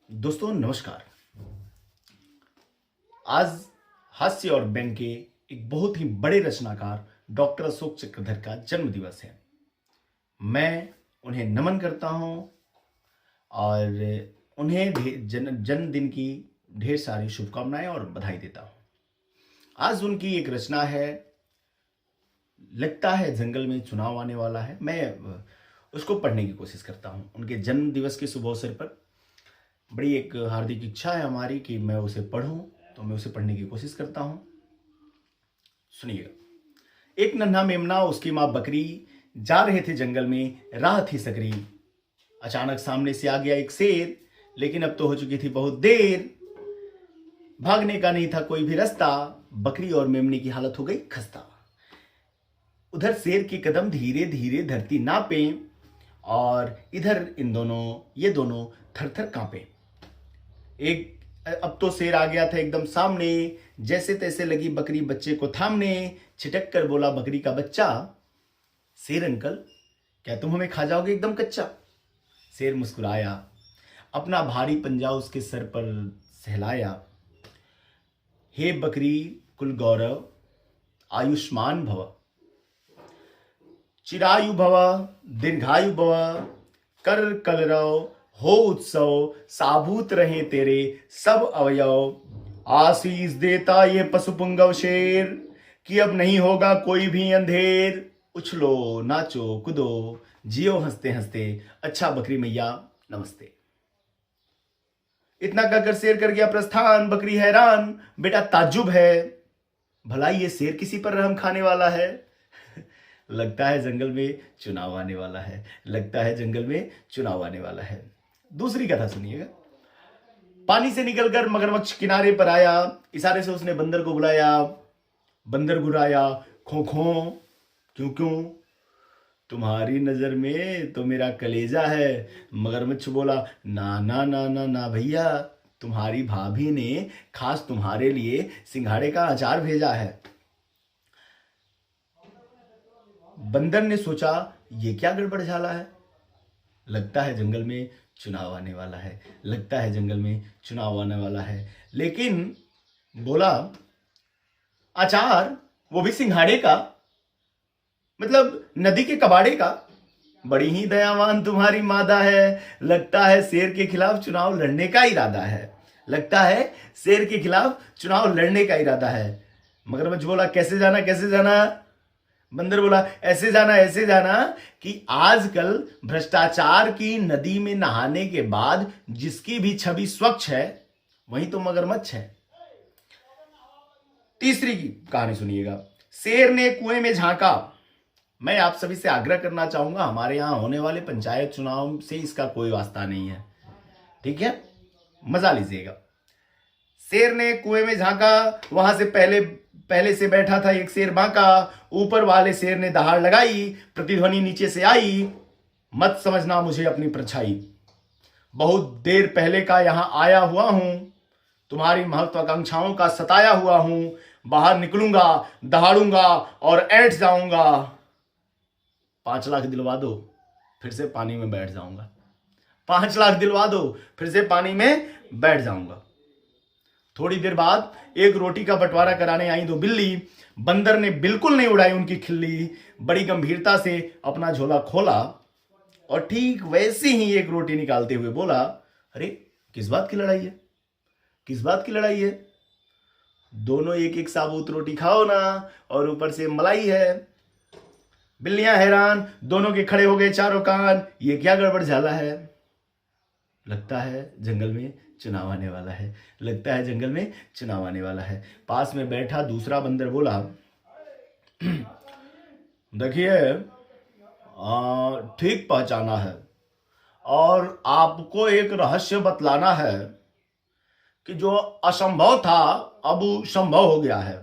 दोस्तों नमस्कार। आज हास्य और व्यंग के एक बहुत ही बड़े रचनाकार डॉक्टर अशोक चक्रधर का जन्म दिवस है। मैं उन्हें नमन करता हूं और उन्हें जन्मदिन की ढेर सारी शुभकामनाएं और बधाई देता हूं। आज उनकी एक रचना है, लगता है जंगल में चुनाव आने वाला है। मैं उसको पढ़ने की कोशिश करता हूं। उनके जन्म दिवस के शुभ अवसर पर बड़ी एक हार्दिक इच्छा है हमारी कि मैं उसे पढूं, तो मैं उसे पढ़ने की कोशिश करता हूं। सुनिएगा। एक नन्हा मेमना, उसकी माँ बकरी जा रहे थे जंगल में, राह थी सकरी। अचानक सामने से आ गया एक शेर, लेकिन अब तो हो चुकी थी बहुत देर। भागने का नहीं था कोई भी रास्ता, बकरी और मेमने की हालत हो गई खस्ता। उधर शेर के कदम धीरे धीरे धरती नापे और इधर ये दोनों थर थर कांपे। अब तो शेर आ गया था एकदम सामने, जैसे तैसे लगी बकरी बच्चे को थामने। छिटक कर बोला बकरी का बच्चा, शेर अंकल क्या तुम हमें खा जाओगे एकदम कच्चा। शेर मुस्कुराया, अपना भारी पंजा उसके सर पर सहलाया। हे बकरी कुल गौरव, आयुष्मान भव, चिरायु भव, दीर्घायु भव, कर कलरव, हो उत्सव, साबूत रहे तेरे सब अवयव। आशीष देता ये पशुपुंगव शेर, कि अब नहीं होगा कोई भी अंधेर। उछलो नाचो कूदो, जियो हंसते हंसते, अच्छा बकरी मैया नमस्ते। इतना कहकर शेर कर गया प्रस्थान। बकरी हैरान, बेटा ताज्जुब है, भला ये शेर किसी पर रहम खाने वाला है। लगता है जंगल में चुनाव आने वाला है, लगता है जंगल में चुनाव आने वाला है। दूसरी कथा सुनिएगा। पानी से निकलकर मगरमच्छ किनारे पर आया, इशारे से उसने बंदर को बुलाया। बंदर गुर्राया, खो खो क्यों क्यों, तुम्हारी नजर में तो मेरा कलेजा है। मगरमच्छ बोला, ना ना ना ना ना भैया, तुम्हारी भाभी ने खास तुम्हारे लिए सिंघाड़े का अचार भेजा है। बंदर ने सोचा, ये क्या गड़बड़ झाला है। लगता है जंगल में चुनाव आने वाला है, लगता है जंगल में चुनाव आने वाला है। लेकिन बोला, अचार वो भी सिंघाड़े का, मतलब नदी के कबाड़े का। बड़ी ही दयावान तुम्हारी मादा है, लगता है शेर के खिलाफ चुनाव लड़ने का इरादा है, लगता है शेर के खिलाफ चुनाव लड़ने का इरादा है। मगरमच्छ बोला, कैसे जाना कैसे जाना। बंदर बोला, ऐसे जाना कि आजकल भ्रष्टाचार की नदी में नहाने के बाद जिसकी भी छवि स्वच्छ है वही तो मगरमच्छ है। तीसरी की कहानी सुनिएगा। शेर ने कुएं में झांका। मैं आप सभी से आग्रह करना चाहूंगा, हमारे यहां होने वाले पंचायत चुनाव से इसका कोई वास्ता नहीं है, ठीक है, मजा लीजिएगा। शेर ने कुएं में झांका, वहां से पहले से बैठा था एक शेर बांका। ऊपर वाले शेर ने दहाड़ लगाई, प्रतिध्वनि नीचे से आई, मत समझना मुझे अपनी परछाई। बहुत देर पहले का यहां आया हुआ हूं, तुम्हारी महत्वाकांक्षाओं का सताया हुआ हूं। बाहर निकलूंगा, दहाड़ूंगा और ऐंठ जाऊंगा। 5 लाख दिलवा दो, फिर से पानी में बैठ जाऊंगा। 5 लाख दिलवा दो, फिर से पानी में बैठ जाऊंगा। थोड़ी देर बाद एक रोटी का बंटवारा कराने आई 2 बिल्ली। बंदर ने बिल्कुल नहीं उड़ाई उनकी खिल्ली, बड़ी गंभीरता से अपना झोला खोला और ठीक वैसे ही एक रोटी निकालते हुए बोला, अरे किस बात की लड़ाई है, किस बात की लड़ाई है। दोनों एक एक साबुत रोटी खाओ ना, और ऊपर से मलाई है। बिल्लियां हैरान, दोनों के खड़े हो गए चारों कान, ये क्या गड़बड़ झाला है। लगता है जंगल में चुनाव आने वाला है, लगता है जंगल में चुनाव आने वाला है। पास में बैठा दूसरा बंदर बोला, देखिए ठीक पहचाना है, और आपको एक रहस्य बतलाना है कि जो असंभव था अब संभव हो गया है।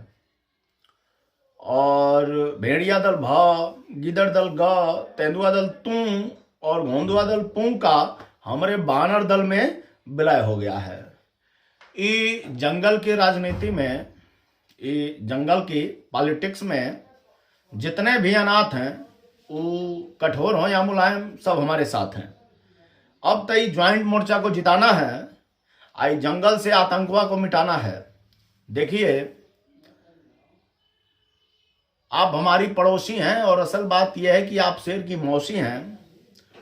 और भेड़िया दल भ, गिदड़ दल ग, तेंदुआ दल तू और गोंदुआ दल पू का हमारे बानर दल में विलय हो गया है। ये जंगल के राजनीति में, ये जंगल की पॉलिटिक्स में जितने भी अनाथ हैं, वो कठोर हो या मुलायम, सब हमारे साथ हैं। अब तई ज्वाइंट मोर्चा को जिताना है, आई जंगल से आतंकवाद को मिटाना है। देखिए, आप हमारी पड़ोसी हैं और असल बात यह है कि आप शेर की मौसी हैं,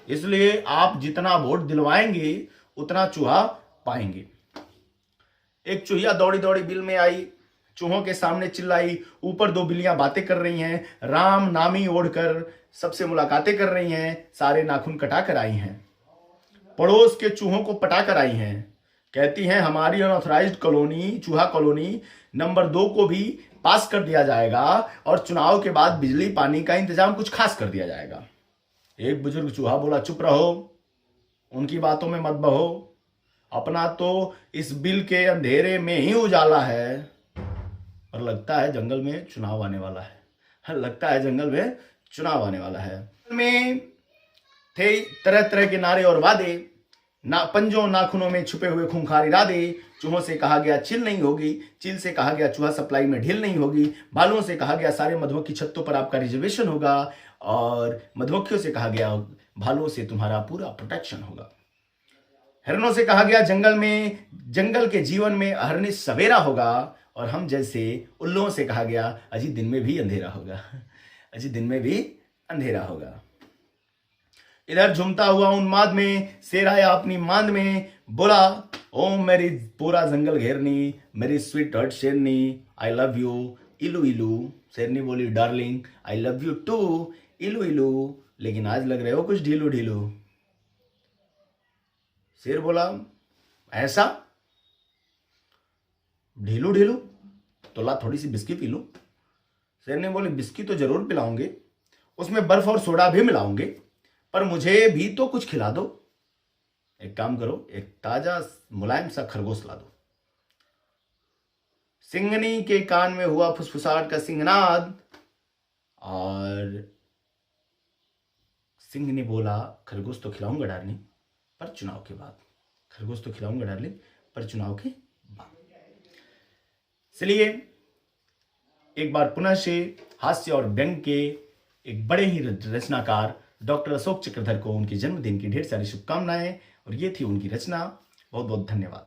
इसलिए आप जितना वोट दिलवाएंगे उतना चूहा पाएंगे। एक चूहिया दौड़ी दौड़ी बिल में आई, चूहों के सामने चिल्लाई, ऊपर दो बिल्लियां बातें कर रही हैं, राम नामी ओढ़कर सबसे मुलाकातें कर रही हैं, सारे नाखून कटा कर आई हैं, पड़ोस के चूहों को पटा कर आई हैं, कहती हैं हमारी अनऑथराइज्ड कॉलोनी चूहा कॉलोनी नंबर 2 को भी पास कर दिया जाएगा और चुनाव के बाद बिजली पानी का इंतजाम कुछ खास कर दिया जाएगा। एक बुजुर्ग चूहा बोला, चुप रहो, उनकी बातों में मत बहो, अपना तो इस बिल के अंधेरे में ही उजाला है। और लगता है जंगल में चुनाव आने वाला है, लगता है जंगल में चुनाव आने वाला है। में थे तरह तरह के नारे और वादे, पंजों नाखूनों में छुपे हुए खूंखार इरादे। चूहों से कहा गया चिल नहीं होगी, चिल से कहा गया चूहा सप्लाई में ढील नहीं होगी, भालुओं से कहा गया सारे मधुमक्खी छत्तों पर आपका रिजर्वेशन होगा, और मधुमक्खियों से कहा गया भालुओं से तुम्हारा पूरा प्रोटेक्शन होगा। हिरणों से कहा गया जंगल के जीवन में अहर्निश सवेरा होगा, और हम जैसे उल्लुओं से कहा गया अजी दिन में भी अंधेरा होगा, अजी दिन में भी अंधेरा होगा। इधर झूमता हुआ उन्माद में शेर आया अपनी मांद में, बोला ओ मेरी पूरा जंगल घेरनी, मेरी स्वीट हर्ट शेरनी, आई लव यू इलू इलू। शेरनी बोली darling I love you too इलू इलू, लेकिन आज लग रहे हो कुछ ढीलू ढीलू। शेर बोला ऐसा ढीलू ढीलू, तो ला थोड़ी सी बिस्की पी लूं। शेर ने बोले बिस्की तो जरूर पिलाऊंगे, उसमें बर्फ और सोडा भी मिलाऊंगे, पर मुझे भी तो कुछ खिला दो। एक काम करो, एक ताजा मुलायम सा खरगोश ला दो। सिंगनी के कान में हुआ फुसफुसाहट का सिंहनाद, और सिंह ने बोला खरगोश तो खिलाऊंगा डार्लिंग, पर चुनाव के बाद। खरगोश तो खिलाऊंगा डार्लिंग, पर चुनाव के बाद। चलिए एक बार पुनः से हास्य और व्यंग के एक बड़े ही रचनाकार डॉक्टर अशोक चक्रधर को उनके जन्मदिन की ढेर सारी शुभकामनाएं, और ये थी उनकी रचना। बहुत बहुत धन्यवाद।